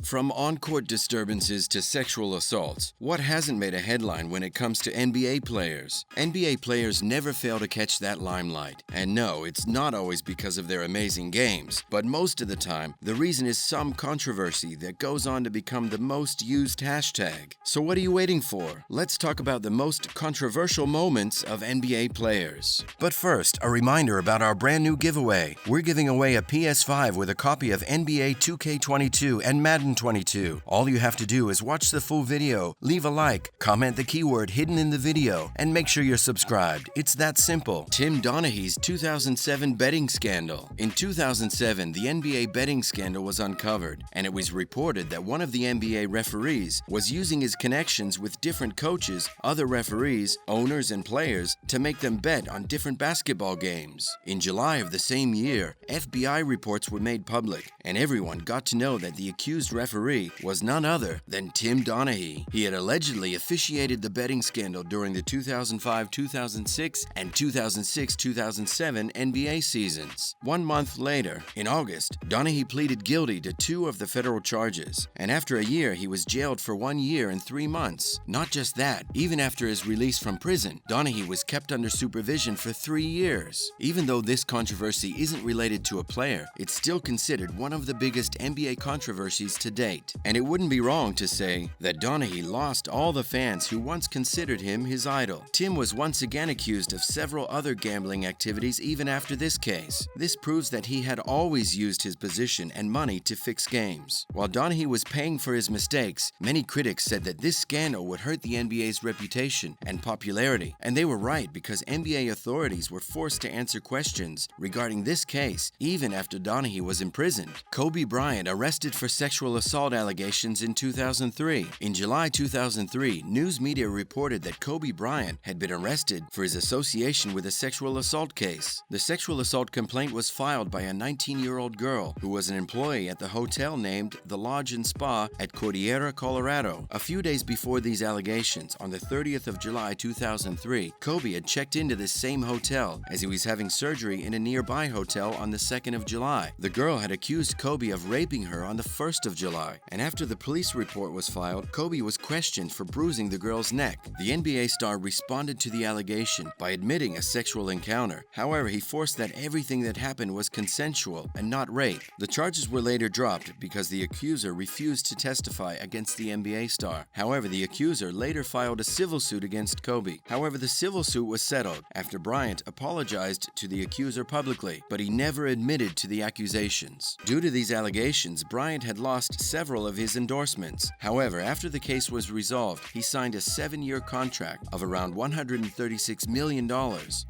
From on-court disturbances to sexual assaults, what hasn't made a headline when it comes to NBA players? NBA players never fail to catch that limelight. And no, it's not always because of their amazing games, but most of the time, the reason is some controversy that goes on to become the most used hashtag. So what are you waiting for? Let's talk about the most controversial moments of NBA players. But first, a reminder about our brand new giveaway. We're giving away a PS5 with a copy of NBA 2K22 and Madden 22. All you have to do is watch the full video, leave a like, comment the keyword hidden in the video, and make sure you're subscribed. It's that simple. Tim Donaghy's 2007 betting scandal. In 2007, the NBA betting scandal was uncovered, and it was reported that one of the NBA referees was using his connections with different coaches, other referees, owners, and players to make them bet on different basketball games. In July of the same year, FBI reports were made public, and everyone got to know that the accused referee was none other than Tim Donaghy. He had allegedly officiated the betting scandal during the 2005-2006 and 2006-2007 NBA seasons. 1 month later, in August, Donaghy pleaded guilty to 2 of the federal charges, and after a year he was jailed for 1 year and 3 months. Not just that, even after his release from prison, Donaghy was kept under supervision for 3 years. Even though this controversy isn't related to a player, it's still considered one of the biggest NBA controversies to date. And it wouldn't be wrong to say that Donaghy lost all the fans who once considered him his idol. Tim was once again accused of several other gambling activities even after this case. This proves that he had always used his position and money to fix games. While Donaghy was paying for his mistakes, many critics said that this scandal would hurt the NBA's reputation and popularity. And they were right, because NBA authorities were forced to answer questions regarding this case even after Donaghy was imprisoned. Kobe Bryant arrested for sexual assault allegations in 2003. In July 2003, news media reported that Kobe Bryant had been arrested for his association with a sexual assault case. The sexual assault complaint was filed by a 19-year-old girl who was an employee at the hotel named The Lodge and Spa at Cordillera, Colorado. A few days before these allegations, on the 30th of July 2003, Kobe had checked into this same hotel as he was having surgery in a nearby hotel on the 2nd of July. The girl had accused Kobe of raping her on the 1st of July, and after the police report was filed, Kobe was questioned for bruising the girl's neck. The NBA star responded to the allegation by admitting a sexual encounter. However, he forced that everything that happened was consensual and not rape. The charges were later dropped because the accuser refused to testify against the NBA star. However, the accuser later filed a civil suit against Kobe. However, the civil suit was settled after Bryant apologized to the accuser publicly, but he never admitted to the accusations. Due to these allegations, Bryant had lost several of his endorsements. However, after the case was resolved, he signed a 7-year contract of around $136 million.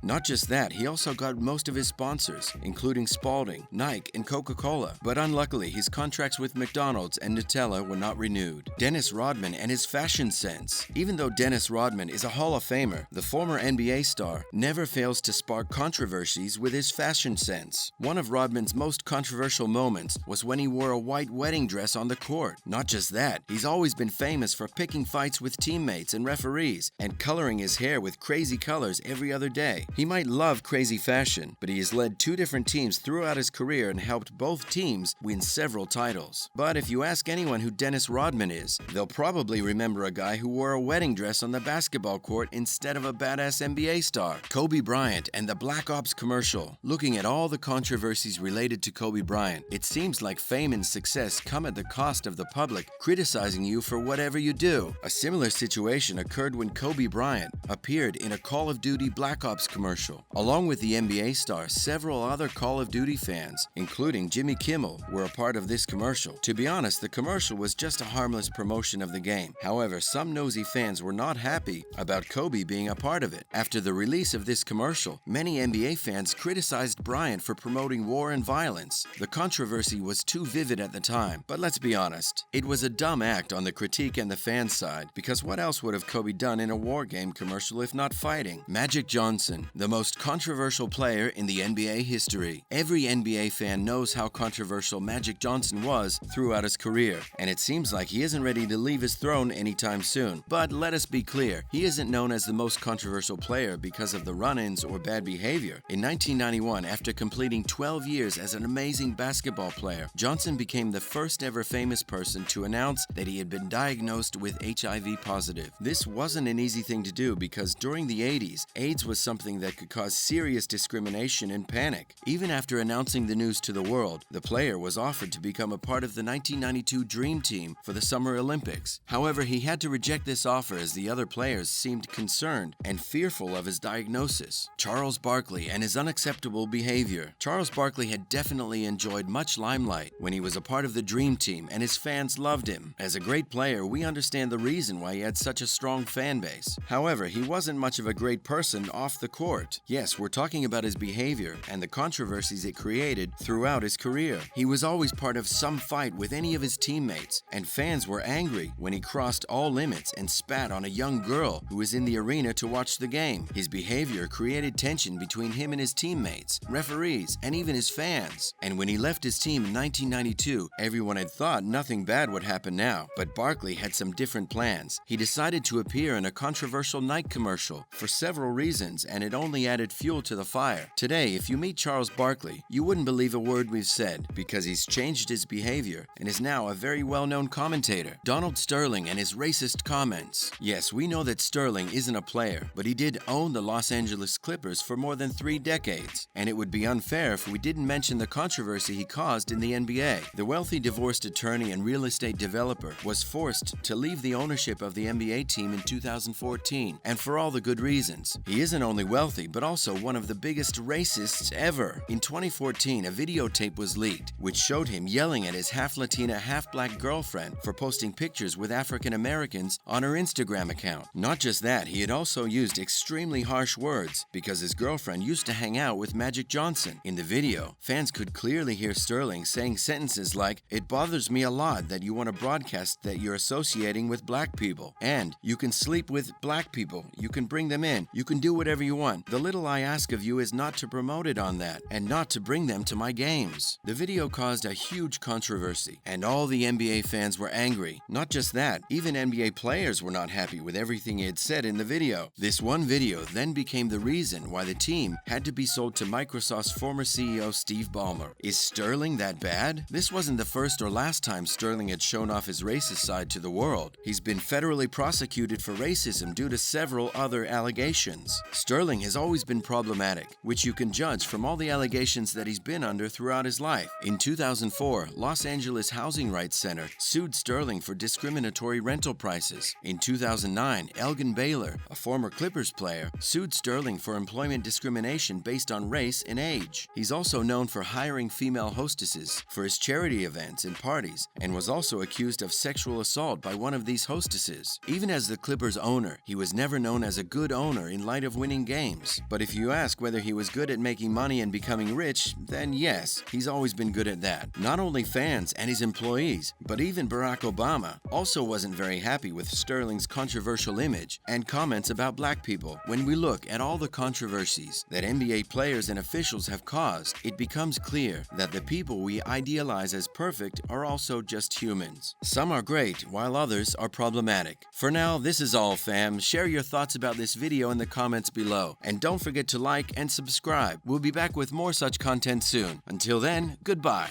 Not just that, he also got most of his sponsors, including Spalding, Nike, and Coca-Cola. But unluckily, his contracts with McDonald's and Nutella were not renewed. Dennis Rodman and his fashion sense. Even though Dennis Rodman is a Hall of Famer, the former NBA star never fails to spark controversies with his fashion sense. One of Rodman's most controversial moments was when he wore a white wedding dress on the court. Not just that, he's always been famous for picking fights with teammates and referees and coloring his hair with crazy colors every other day. He might love crazy fashion, but he has led 2 different teams throughout his career and helped both teams win several titles. But if you ask anyone who Dennis Rodman is, they'll probably remember a guy who wore a wedding dress on the basketball court instead of a badass NBA star. Kobe Bryant and the Black Ops commercial. Looking at all the controversies related to Kobe Bryant, it seems like fame and success come at the cost of the public criticizing you for whatever you do. A similar situation occurred when Kobe Bryant appeared in a Call of Duty Black Ops commercial. Along with the NBA star, several other Call of Duty fans, including Jimmy Kimmel, were a part of this commercial. To be honest, the commercial was just a harmless promotion of the game. However, some nosy fans were not happy about Kobe being a part of it. After the release of this commercial, many NBA fans criticized Bryant for promoting war and violence. The controversy was too vivid at the time, but let's be honest, it was a dumb act on the critique and the fan side, because what else would have Kobe done in a war game commercial if not fighting? Magic Johnson, the most controversial player in the NBA history. Every NBA fan knows how controversial Magic Johnson was throughout his career, and it seems like he isn't ready to leave his throne anytime soon. But let us be clear, he isn't known as the most controversial player because of the run-ins or bad behavior. In 1991, after completing 12 years as an amazing basketball player, Johnson became the first ever ever famous person to announce that he had been diagnosed with HIV positive. This wasn't an easy thing to do because during the 80s, AIDS was something that could cause serious discrimination and panic. Even after announcing the news to the world, the player was offered to become a part of the 1992 Dream Team for the Summer Olympics. However, he had to reject this offer as the other players seemed concerned and fearful of his diagnosis. Charles Barkley and his unacceptable behavior. Charles Barkley had definitely enjoyed much limelight when he was a part of the Dream Team, and his fans loved him. As a great player, we understand the reason why he had such a strong fan base. However, he wasn't much of a great person off the court. Yes, we're talking about his behavior and the controversies it created throughout his career. He was always part of some fight with any of his teammates, and fans were angry when he crossed all limits and spat on a young girl who was in the arena to watch the game. His behavior created tension between him and his teammates, referees, and even his fans. And when he left his team in 1992, everyone had thought nothing bad would happen now. But Barkley had some different plans. He decided to appear in a controversial Nike commercial for several reasons, and it only added fuel to the fire. Today, if you meet Charles Barkley, you wouldn't believe a word we've said because he's changed his behavior and is now a very well-known commentator. Donald Sterling and his racist comments. Yes, we know that Sterling isn't a player, but he did own the Los Angeles Clippers for more than 3 decades, and it would be unfair if we didn't mention the controversy he caused in the NBA. The wealthy divorced attorney and real estate developer was forced to leave the ownership of the NBA team in 2014, and for all the good reasons. He isn't only wealthy, but also one of the biggest racists ever. In 2014, a videotape was leaked, which showed him yelling at his half-Latina, half-black girlfriend for posting pictures with African Americans on her Instagram account. Not just that, he had also used extremely harsh words because his girlfriend used to hang out with Magic Johnson. In the video, fans could clearly hear Sterling saying sentences like, "It bothers me a lot that you want to broadcast that you're associating with black people, and you can sleep with black people, you can bring them in, you can do whatever you want. The little I ask of you is not to promote it on that, and not to bring them to my games." The video caused a huge controversy, and all the NBA fans were angry. Not just that, even NBA players were not happy with everything he had said in the video. This one video then became the reason why the team had to be sold to Microsoft's former CEO Steve Ballmer. Is Sterling that bad? This wasn't the first or last time Sterling had shown off his racist side to the world. He's been federally prosecuted for racism due to several other allegations. Sterling has always been problematic, which you can judge from all the allegations that he's been under throughout his life. In 2004, Los Angeles Housing Rights Center sued Sterling for discriminatory rental prices. In 2009, Elgin Baylor, a former Clippers player, sued Sterling for employment discrimination based on race and age. He's also known for hiring female hostesses for his charity events and parties, and was also accused of sexual assault by one of these hostesses. Even as the Clippers owner, he was never known as a good owner in light of winning games. But if you ask whether he was good at making money and becoming rich, then yes, he's always been good at that. Not only fans and his employees, but even Barack Obama also wasn't very happy with Sterling's controversial image and comments about black people. When we look at all the controversies that NBA players and officials have caused, it becomes clear that the people we idealize as perfect are also just humans. Some are great, while others are problematic. For now, this is all, fam. Share your thoughts about this video in the comments below, and don't forget to like and subscribe. We'll be back with more such content soon. Until then, goodbye.